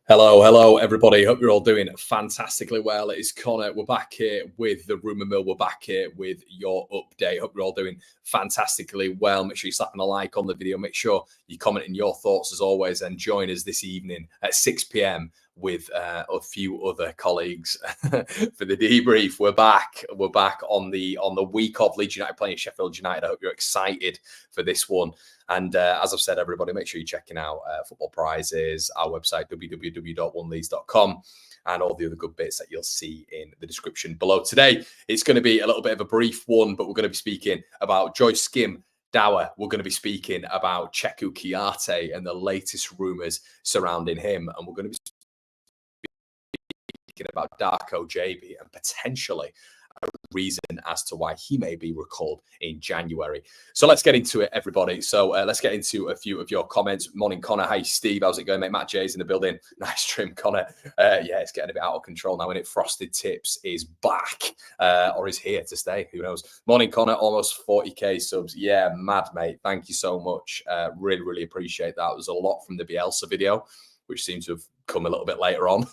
Hello, everybody. Hope you're all doing fantastically well. It is Conor. We're back here with the Rumour Mill. We're back here with your update. Hope you're all doing fantastically well. Make sure you're slapping a like on the video. Make sure you're commenting your thoughts as always, and join us this evening at 6 p.m. with a few other colleagues for the debrief. We're back. We're back on the week of Leeds United playing Sheffield United. I hope you're excited for this one. And as I've said, everybody, make sure you're checking out Football Prizes, our website, www.oneleeds.com, and all the other good bits that you'll see in the description below. Today, it's going to be a little bit of a brief one, but we're going to be speaking about Joyskin Dawa. We're going to be speaking about Cheikhou Kouyate and the latest rumours surrounding him. And we're going to be speaking about Darko Gyabi and potentially a reason as to why he may be recalled in January. So let's get into it, everybody. So let's get into a few of your comments. Morning, Conor. Hi, Steve. How's it going, mate? Matt J's in the building. Nice trim, Conor. Yeah, it's getting a bit out of control now, isn't it? Frosted Tips is back or is here to stay. Who knows? Morning, Conor. Almost 40k subs. Yeah, mad, mate. Thank you so much. Really appreciate that. There's a lot from the Bielsa video, which seems to have come a little bit later on,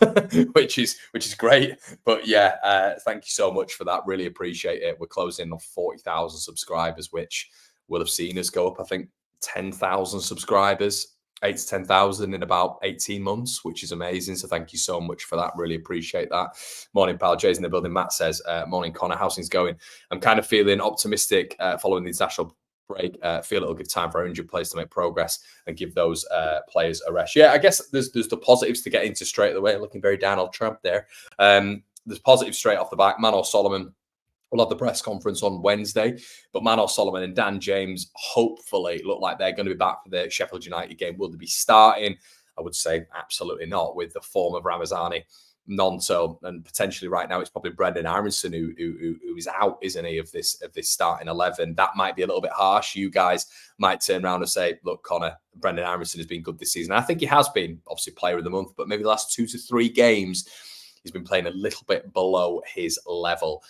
which is great. But yeah, thank you so much for that. Really appreciate it. We're closing on 40,000 subscribers, which will have seen us go up, I think, 10,000 subscribers, 8 to 10,000 in about 18 months, which is amazing. So thank you so much for that. Really appreciate that. Morning, pal. Jay's in the building. Matt says, morning, Conor. How's things going? I'm kind of feeling optimistic following the international break. Feel it'll give time for our injured players to make progress and give those players a rest. Yeah, I guess there's the positives to get into straight away. Looking very Donald Trump there. There's positives straight off the back. Manor Solomon will have the press conference on Wednesday, but Manor Solomon and Dan James hopefully look like they're going to be back for the Sheffield United game. Will they be starting? I would say absolutely not, with the form of Ramazani none so, and potentially right now it's probably Brendan Aronson who is out, isn't he, of this starting 11. That might be a little bit harsh. You guys might turn around and say, look, Conor, Brendan Aronson has been good this season. I think he has been obviously player of the month, but maybe the last 2 to 3 games he's been playing a little bit below his level.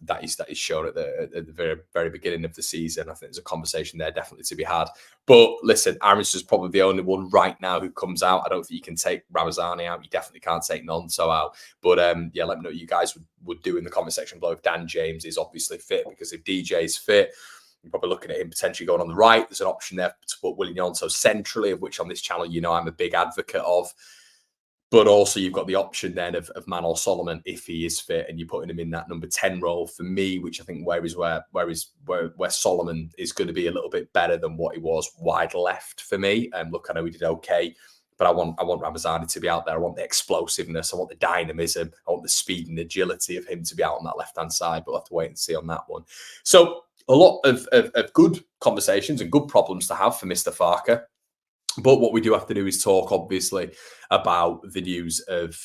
That is shown at the very beginning of the season. I think there's a conversation there definitely to be had. But listen, Aronson's probably the only one right now who comes out. I don't think you can take Ramazani out. You definitely can't take Nonso out. But yeah, let me know what you guys would do in the comment section below if Dan James is obviously fit, because if DJ's fit, you're probably looking at him potentially going on the right. There's an option there to put William Nonso centrally, of which on this channel, you know, I'm a big advocate of. But also you've got the option then of Manor Solomon if he is fit, and you're putting him in that number 10 role for me, which I think where Solomon is going to be a little bit better than what he was wide left for me. And look, I know he did okay, but I want Ramazani to be out there. I want the explosiveness. I want the dynamism. I want the speed and agility of him to be out on that left-hand side, but we'll have to wait and see on that one. So a lot of good conversations and good problems to have for Mr. Farker. But what we do have to do is talk, obviously, about the news of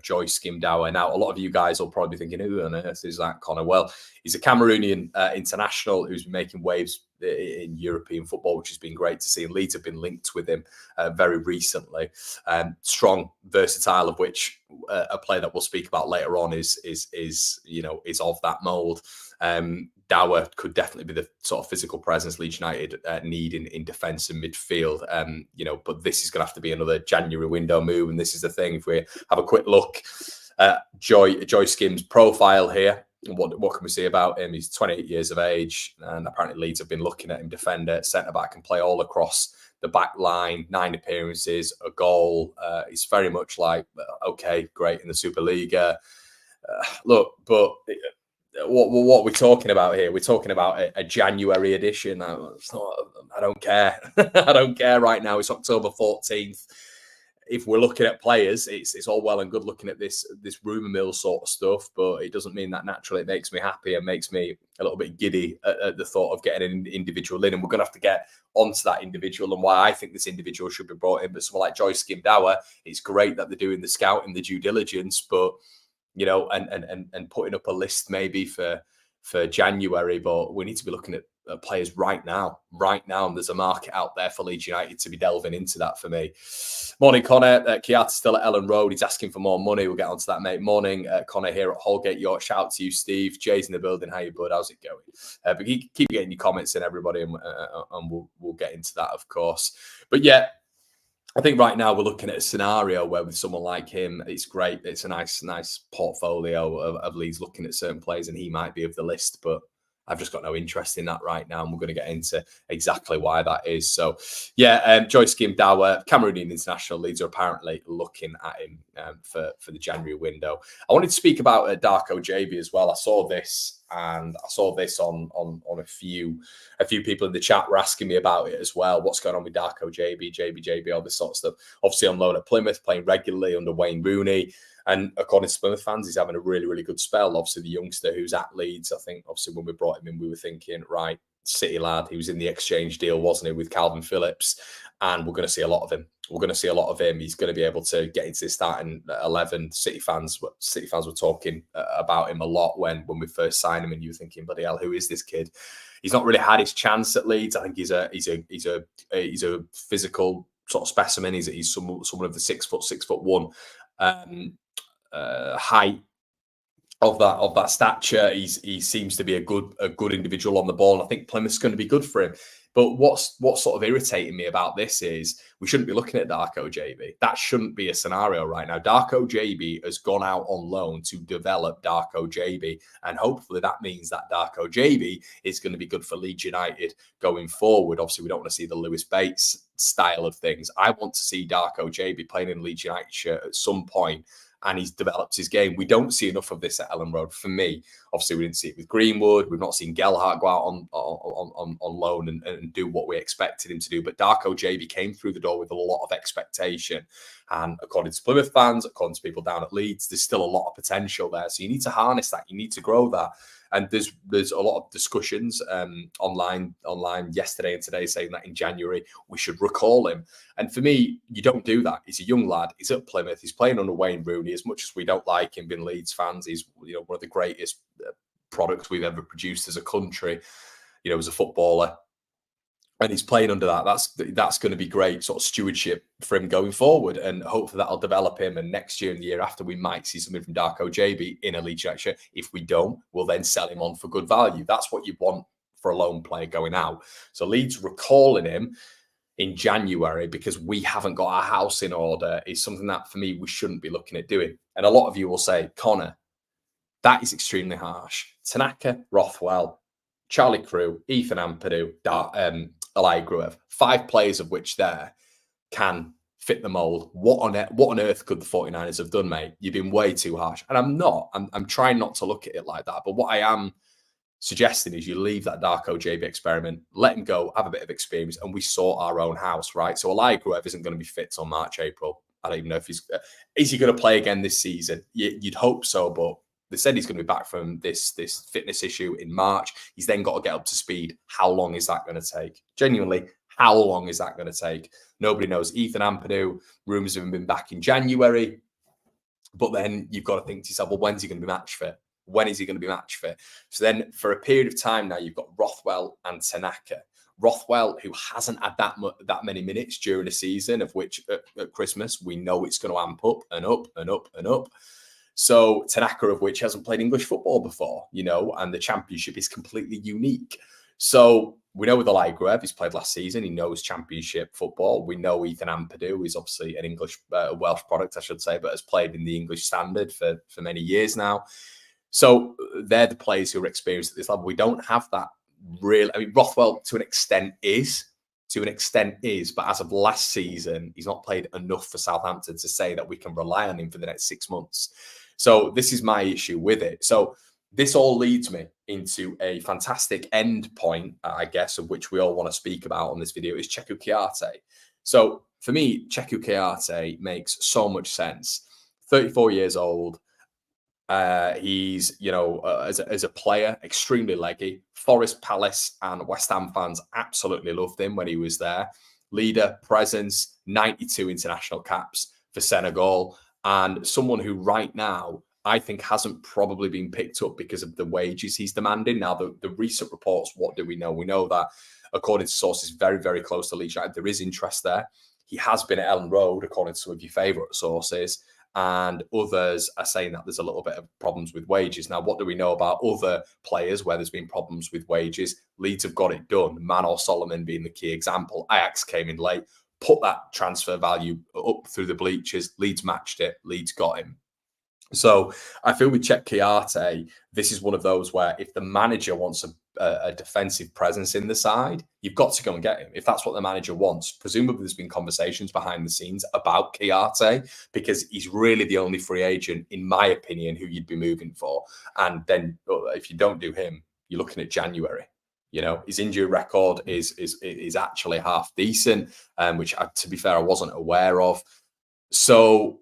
Joyce Skimda. Now, a lot of you guys will probably be thinking, who on earth is that, Conor? Well, he's a Cameroonian international who's been making waves in European football, which has been great to see. And Leeds have been linked with him very recently. Strong, versatile, of which a player that we'll speak about later on is of that mould. Dawa could definitely be the sort of physical presence Leeds United need in defence and midfield. But this is going to have to be another January window move. And this is the thing. If we have a quick look at Joy Skim's profile here, what can we see about him? He's 28 years of age, and apparently Leeds have been looking at him. Defender, centre-back, and play all across the back line. 9 appearances, a goal. He's very much like, okay, great in the Superliga. Look, but what are we talking about here? We're talking about a January edition. I don't care. I don't care right now. It's October 14th. If we're looking at players, it's all well and good looking at this rumour mill sort of stuff, but it doesn't mean that naturally it makes me happy and makes me a little bit giddy at the thought of getting an individual in. And we're going to have to get onto that individual and why I think this individual should be brought in. But someone like Joyskin Dawa, it's great that they're doing the scouting, the due diligence, but and putting up a list maybe for January, but we need to be looking at players right now. And there's a market out there for Leeds United to be delving into that for me. Morning, Conor. Kouyate's still at Ellen Road. He's asking for more money. We'll get onto that, mate. Morning, Conor here at Holgate York. Shout out to you, Steve. Jay's in the building. How you, bud? How's it going? But keep getting your comments in, everybody, and we'll get into that, of course. But yeah, I think right now we're looking at a scenario where with someone like him, it's great. It's a nice portfolio of Leeds looking at certain players, and he might be of the list, but I've just got no interest in that right now, and we're going to get into exactly why that is. So, yeah, Joyskin Dawa, Cameroonian international. Leeds are apparently looking at him for the January window. I wanted to speak about Darko Gyabi as well. I saw this, and I saw this on a few people in the chat were asking me about it as well. What's going on with Darko Gyabi, all this sort of stuff. Obviously on loan at Plymouth, playing regularly under Wayne Rooney. And according to Plymouth fans, he's having a really, really good spell. Obviously, the youngster who's at Leeds, I think, obviously, when we brought him in, we were thinking, right, City lad, he was in the exchange deal, wasn't he, with Calvin Phillips? And we're going to see a lot of him. We're going to see a lot of him. He's going to be able to get into the starting 11. City fans were talking about him a lot when we first signed him, and you were thinking, bloody hell, who is this kid? He's not really had his chance at Leeds. I think he's a physical sort of specimen. He's someone of the 6'1" height of that stature. He seems to be a good individual on the ball, and I think Plymouth's going to be good for him. But what's sort of irritating me about this is we shouldn't be looking at Darko Gyabi. That shouldn't be a scenario right now. Darko Gyabi has gone out on loan to develop Darko Gyabi, and hopefully that means that Darko Gyabi is going to be good for Leeds United going forward. Obviously, we don't want to see the Lewis Bates style of things. I want to see Darko Gyabi playing in Leeds United shirt at some point, and he's developed his game. We don't see enough of this at Ellen Road. For me, obviously, we didn't see it with Greenwood. We've not seen Gelhardt go out on loan and do what we expected him to do. But Darko Gyabi came through the door with a lot of expectation. And according to Plymouth fans, according to people down at Leeds, there's still a lot of potential there. So you need to harness that. You need to grow that. And there's a lot of discussions online yesterday and today saying that in January we should recall him. And for me, you don't do that. He's a young lad. He's at Plymouth. He's playing under Wayne Rooney. As much as we don't like him, being Leeds fans, he's one of the greatest products we've ever produced as a country. As a footballer. And he's playing under that. That's going to be great sort of stewardship for him going forward, and hopefully that'll develop him. And next year and the year after, we might see something from Darko Gyabi in a Leeds United shirt. If we don't, we'll then sell him on for good value. That's what you want for a loan player going out. So Leeds recalling him in January because we haven't got our house in order is something that for me we shouldn't be looking at doing. And a lot of you will say, Conor, that is extremely harsh. Tanaka, Rothwell, Charlie Crew, Ethan Ampadu, Eli Gruev, 5 players of which there can fit the mold. What on earth could the 49ers have done, mate? You've been way too harsh. And I'm not. I'm trying not to look at it like that. But what I am suggesting is you leave that Darko Gyabi experiment, let him go, have a bit of experience, and we sort our own house, right? So Eli Gruev isn't going to be fit till March, April. I don't even know if is he going to play again this season? You'd hope so, but they said he's going to be back from this fitness issue in March. He's then got to get up to speed. How long is that going to take? Genuinely, how long is that going to take? Nobody knows. Ethan Ampadu, rumours have been back in January. But then you've got to think to yourself, well, when's he going to be match fit? When is he going to be match fit? So then for a period of time now, you've got Rothwell and Tanaka. Rothwell, who hasn't had that many minutes during the season, of which at Christmas, we know it's going to amp up and up and up and up. So Tanaka, of which hasn't played English football before, and the championship is completely unique. So we know with Eli Gruev, he's played last season. He knows championship football. We know Ethan Ampadu is obviously an Welsh product, I should say, but has played in the English standard for many years now. So they're the players who are experienced at this level. We don't have that real. I mean, Rothwell to an extent is, but as of last season, he's not played enough for Southampton to say that we can rely on him for the next 6 months. So this is my issue with it. So this all leads me into a fantastic end point, I guess, of which we all want to speak about on this video, is Cheikhou Kouyate. So for me, Cheikhou Kouyate makes so much sense. 34 years old. He's, as a player, extremely leggy. Forest, Palace and West Ham fans absolutely loved him when he was there. Leader, presence, 92 international caps for Senegal. And someone who right now, I think hasn't probably been picked up because of the wages he's demanding. Now, the recent reports, what do we know? We know that, according to sources very, very close to Leeds United, there is interest there. He has been at Ellen Road, according to some of your favourite sources. And others are saying that there's a little bit of problems with wages. Now, what do we know about other players where there's been problems with wages? Leeds have got it done. Manor Solomon being the key example. Ajax came in late. put that transfer value up through the bleachers. Leeds matched it. Leeds got him. So I feel with Cheikhou Kouyate, this is one of those where if the manager wants a defensive presence in the side, you've got to go and get him. If that's what the manager wants, presumably there's been conversations behind the scenes about Kouyate, because he's really the only free agent, in my opinion, who you'd be moving for. And then if you don't do him, you're looking at January. You know, his injury record is actually half decent, which, to be fair, I wasn't aware of. So,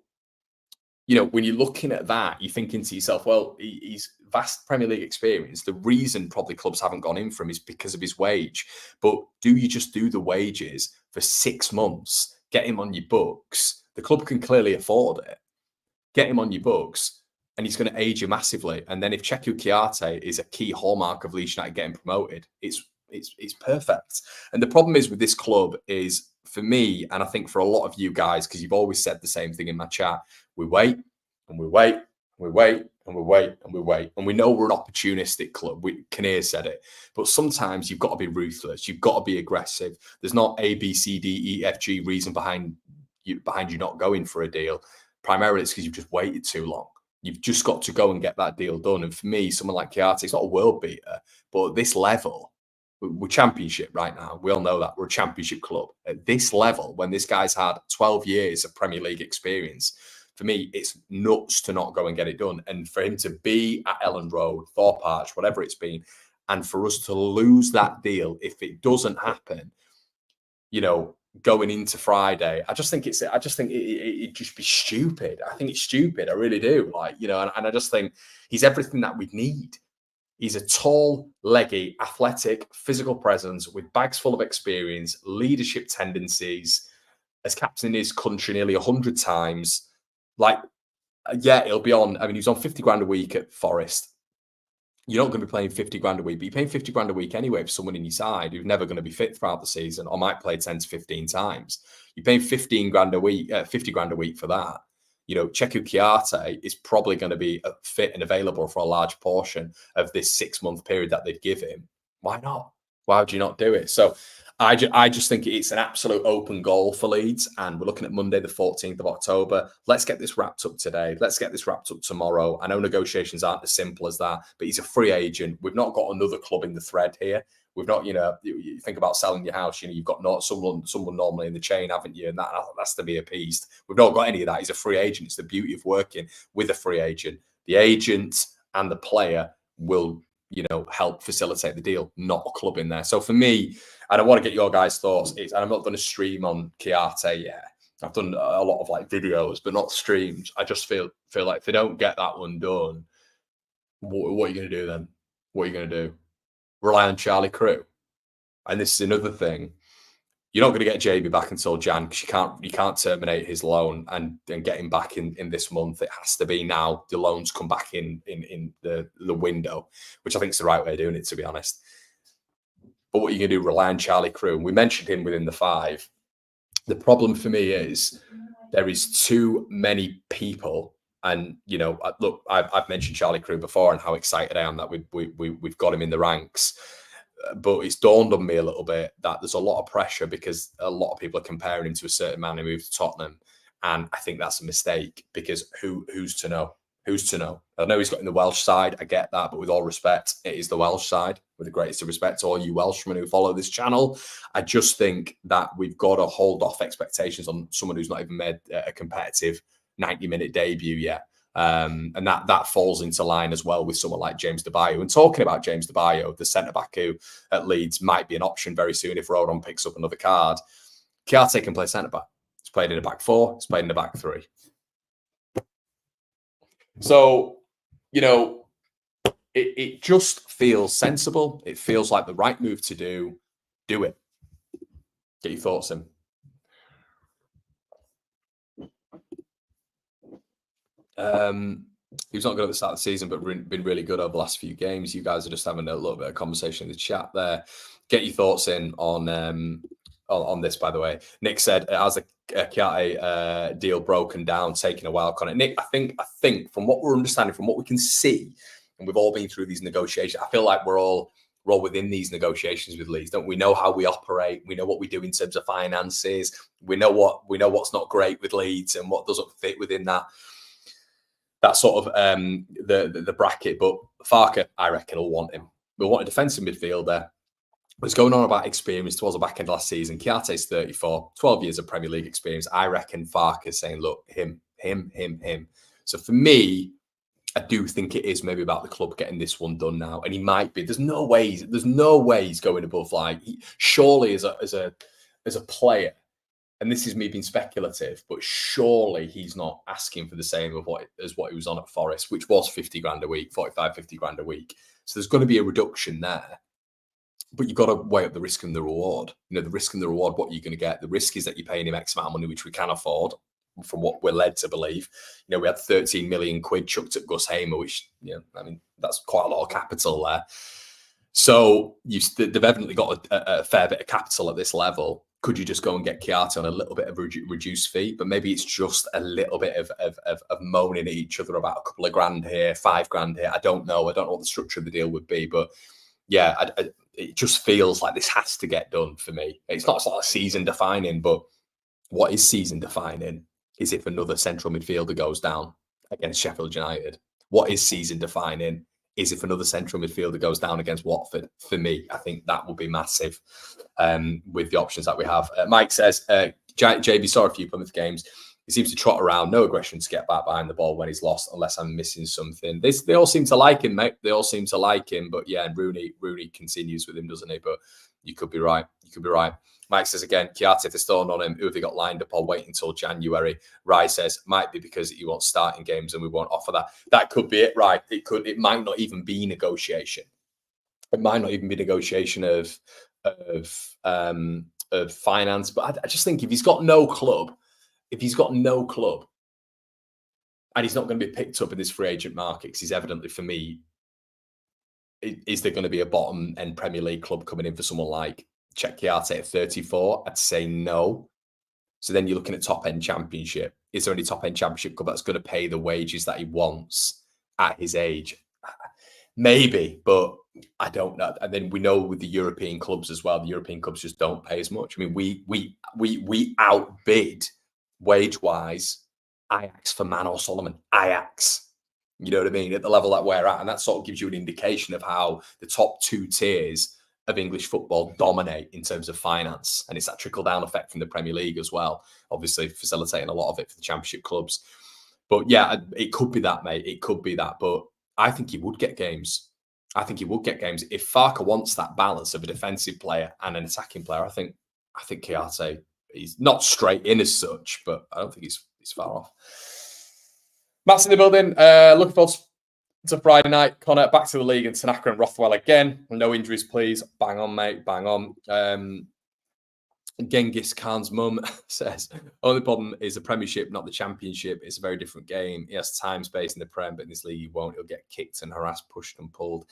you know, when you're looking at that, you're thinking to yourself, well, he's vast Premier League experience. The reason probably clubs haven't gone in for him is because of his wage. But do you just do the wages for 6 months, get him on your books? The club can clearly afford it. Get him on your books, and he's going to age you massively. And then if Cheikhou Kouyate is a key hallmark of Leeds United getting promoted, it's perfect. And the problem is with this club is, for me, and I think for a lot of you guys, because you've always said the same thing in my chat, we wait and we wait and we wait and we wait and we wait. And we know we're an opportunistic club. Conor said it. But sometimes you've got to be ruthless. You've got to be aggressive. There's not A, B, C, D, E, F, G reason behind you not going for a deal. Primarily, it's because you've just waited too long. You've just got to go and get that deal done. And for me, someone like Kouyaté, it's not a world beater, but at this level, we're championship right now. We all know that. We're a championship club. At this level, when this guy's had 12 years of Premier League experience, for me, it's nuts to not go and get it done. And for him to be at Ellen Road, Thorpe Arch, whatever it's been, and for us to lose that deal if it doesn't happen, you know, going into Friday, I just think it'd just be stupid. I think it's stupid. I really do. Like, you know, and I just think he's everything that we need. He's a tall, leggy, athletic, physical presence with bags full of experience, leadership tendencies, has captained his country nearly 100 times. Like, yeah, he'll be on. I mean, he was on 50 grand a week at Forest. You're not going to be playing 50 grand a week, but you're paying 50 grand a week anyway for someone in your side who's never going to be fit throughout the season or might play 10 to 15 times. You're paying 15 grand a week, 50 grand a week for that. You know, Cheikhou Kouyate is probably going to be fit and available for a large portion of this 6-month period that they'd give him. Why not? Why would you not do it? So I just think it's an absolute open goal for Leeds. And we're looking at Monday, the 14th of October. Let's get this wrapped up today. Let's get this wrapped up tomorrow. I know negotiations aren't as simple as that, but he's a free agent. We've not got another club in the thread here. We've not, you know, you think about selling your house, you know, you've got not someone normally in the chain, haven't you? And that has to be appeased. We've not got any of that. He's a free agent. It's the beauty of working with a free agent. The agent and the player will, you know, help facilitate the deal, not a club in there. So for me, and I want to get your guys' thoughts, and I'm not going to stream on Kouyaté yet. I've done a lot of like videos, but not streams. I just feel like if they don't get that one done, what are you going to do then? What are you going to do? Rely on Charlie Crew? And this is another thing. You're not going to get JB back until Jan because you can't terminate his loan and get him back in this month. It has to be now. The loans come back in the window, which I think is the right way of doing it, to be honest. But what are you going to do? Rely on Charlie Crew. We mentioned him within the 5. The problem for me is there is too many people. And, you know, look, I've mentioned Charlie Crew before and how excited I am that we've got him in the ranks. But it's dawned on me a little bit that there's a lot of pressure because a lot of people are comparing him to a certain man who moved to Tottenham. And I think that's a mistake because who's to know? Who's to know? I know he's got in the Welsh side. I get that. But with all respect, it is the Welsh side. With the greatest of respect to all you Welshmen who follow this channel, I just think that we've got to hold off expectations on someone who's not even made a competitive 90-minute debut yet. And that falls into line as well with someone like James Dawa. And talking about James Dawa, the centre-back who at Leeds might be an option very soon if Rodon picks up another card, Kouyaté can play centre-back. He's played in a back 4. He's played in a back 3. So, you know, it just feels sensible. It feels like the right move to do. Do it. Get your thoughts in. He was not good at the start of the season, but been really good over the last few games. You guys are just having a little bit of conversation in the chat there. Get your thoughts in on this, by the way. Nick said, as a Kouyaté deal broken down, taking a while, Conor. Nick, I think from what we're understanding, from what we can see, and we've all been through these negotiations, I feel like we're all we're all within these negotiations with Leeds, don't we? We know how we operate. We know what we do in terms of finances. We know what's not great with Leeds and what doesn't fit within that sort of the bracket. But Farke, I reckon, will want him. We'll want a defensive midfielder. What's going on about experience towards the back end of last season? Kouyaté's 34, 12 years of Premier League experience. I reckon Farke is saying, look, him. So for me, I do think it is maybe about the club getting this one done now, and he might be. There's no way he's going above. Like, surely as a player, and this is me being speculative, but surely he's not asking for the same as what he was on at Forest, which was 50 grand a week, 45, 50 grand a week. So there's going to be a reduction there. But you've got to weigh up the risk and the reward. You know, the risk and the reward, what you're going to get. The risk is that you're paying him X amount of money, which we can afford, from what we're led to believe. You know, we had 13 million quid chucked at Gus Hamer, which, you know, I mean, that's quite a lot of capital there. So they've evidently got a fair bit of capital at this level. Could you just go and get Kouyaté on a little bit of reduced fee? But maybe it's just a little bit of moaning at each other about a couple of grand here, 5 grand here. I don't know. I don't know what the structure of the deal would be. But yeah, it just feels like this has to get done for me. It's not sort of season defining, but what is season defining is if another central midfielder goes down against Sheffield United. What is season defining is if another central midfielder goes down against Watford. For me, I think that will be massive with the options that we have. Mike says, JB saw a few Plymouth games. He seems to trot around, no aggression to get back behind the ball when he's lost, unless I'm missing something. They all seem to like him, mate. They all seem to like him. But yeah, and Rooney continues with him, doesn't he? But you could be right. Mike says again, Kouyaté, if they're still on him, who have they got lined up? I'll wait until January. Rai says, might be because he wants starting games and we won't offer that. That could be it, right? It might not even be negotiation. It might not even be negotiation of finance. But I just think if he's got no club, and he's not going to be picked up in this free agent market, because he's evidently, for me, is there going to be a bottom end Premier League club coming in for someone like Kouyaté at 34? I'd say no. So then you're looking at top end Championship. Is there any top end Championship club that's going to pay the wages that he wants at his age? Maybe, but I don't know. And then we know with the European clubs as well, the European clubs just don't pay as much. I mean, we outbid wage-wise Ajax for Manor Solomon. Ajax. You know what I mean? At the level that we're at. And that sort of gives you an indication of how the top 2 tiers of English football dominate in terms of finance. And it's that trickle-down effect from the Premier League as well, obviously facilitating a lot of it for the Championship clubs. But yeah, it could be that, mate. It could be that. But I think he would get games. If Farke wants that balance of a defensive player and an attacking player, I think Kouyaté, he's not straight in as such, but I don't think he's far off. Matt's in the building. Looking forward to Friday night. Conor, back to the league, and Tanaka and Rothwell again. No injuries, please. Bang on, mate. Bang on. Genghis Khan's mum says, only problem is the Premiership, not the Championship. It's a very different game. He has time, space in the Prem, but in this league he won't. He'll get kicked and harassed, pushed and pulled.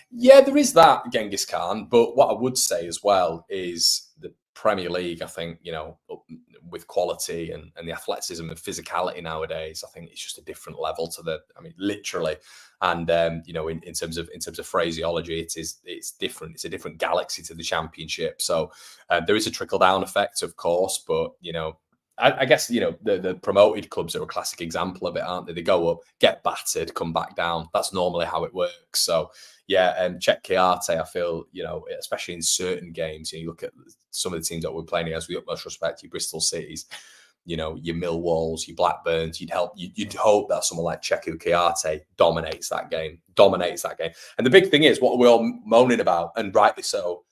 Yeah, there is that, Genghis Khan. But what I would say as well is the Premier League, I think, you know, with quality and the athleticism and physicality nowadays, I think it's just a different level to literally. And you know, in terms of phraseology, it's different. It's a different galaxy to the Championship. So there is a trickle down effect, of course, but you know, I guess, you know, the promoted clubs are a classic example of it, aren't they? They go up, get battered, come back down. That's normally how it works. So yeah, check Kouyaté. I feel, you know, especially in certain games, you look at some of the teams that we're playing against, with utmost respect, your Bristol Cities, you know, your Millwalls, your Blackburns, you'd hope that someone like Cheikhou Kouyate dominates that game. And the big thing is, what we're all moaning about, and rightly so,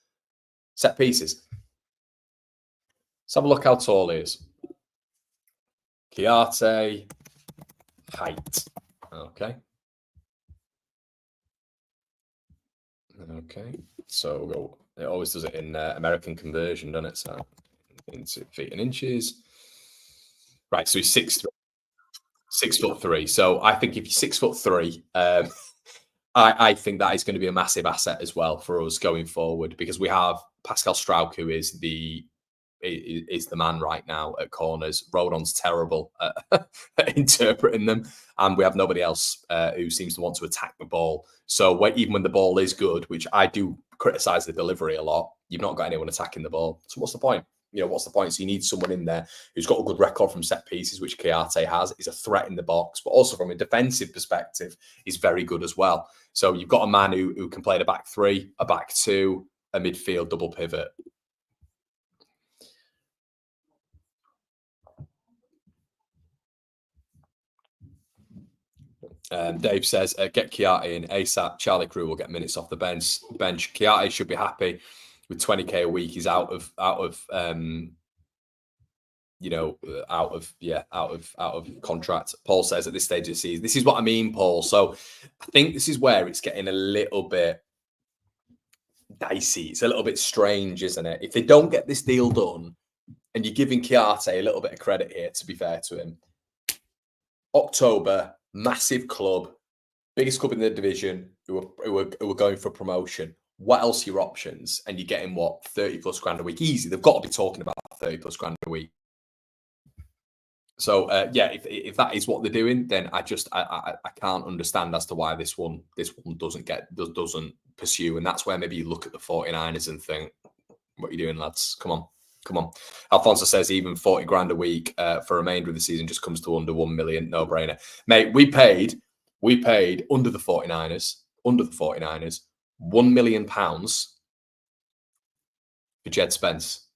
set pieces. Let's have a look how tall he is. Kouyate, height. Okay. So we'll go, it always does it in American conversion, doesn't it? So into feet and inches. Right, so he's 6'3". So I think if you're 6'3", I think that is going to be a massive asset as well for us going forward, because we have Pascal Struijk, who is the man right now at corners. Rodon's terrible at interpreting them, and we have nobody else who seems to want to attack the ball. So even when the ball is good, which I do criticise the delivery a lot. You've not got anyone attacking the ball. So what's the point? You know, what's the point? So you need someone in there who's got a good record from set pieces, which Kouyaté has. Is a threat in the box, but also from a defensive perspective, is very good as well. So you've got a man who can play the back three, a back two, a midfield double pivot. Dave says, get Kouyaté in ASAP. Charlie Crew will get minutes off the bench. Kouyaté should be happy with 20k a week. He's out of contract. Paul says at this stage of the season, this is what I mean, Paul. So I think this is where it's getting a little bit dicey. It's a little bit strange, isn't it? If they don't get this deal done, and you're giving Kouyaté a little bit of credit here, to be fair to him, October, massive club, biggest club in the division, who are going for promotion. What else are your options? And you're getting what, 30 plus grand a week? Easy. They've got to be talking about 30 plus grand a week. So if that is what they're doing, then I can't understand as to why this one doesn't pursue. And that's where maybe you look at the 49ers and think, what are you doing, lads? Come on. Alfonso says even 40 grand a week for remainder of the season just comes to under 1 million. No brainer. Mate, we paid under the 49ers, £1 million for Jed Spence.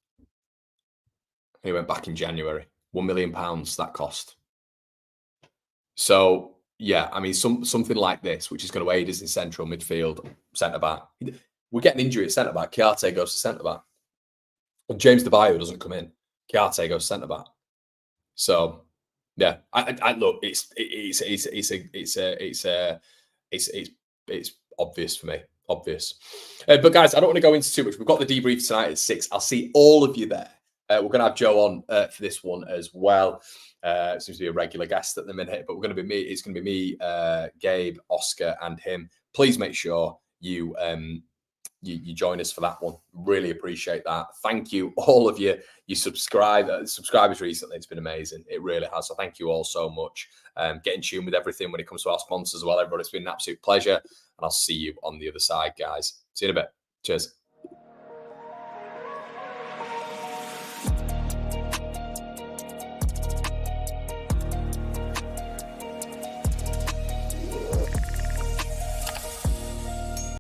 He went back in January. £1 million that cost. So yeah, I mean something like this, which is going to aid us in central midfield, centre back. We're getting injury at centre back. Kouyaté goes to centre back. And James DeBayo doesn't come in. Kouyaté goes centre back. So yeah, I look. It's obvious for me. Obvious. But guys, I don't want to go into too much. We've got the debrief tonight at 6. I'll see all of you there. We're going to have Joe on for this one as well. Seems to be a regular guest at the minute, but we're going to be me. It's going to be me, Gabe, Oscar, and him. Please make sure you join us for that one. Really appreciate that. Thank you, all of you. You subscribers recently. It's been amazing. It really has. So thank you all so much. Get in tune with everything when it comes to our sponsors as well. Everybody, it's been an absolute pleasure. And I'll see you on the other side, guys. See you in a bit. Cheers.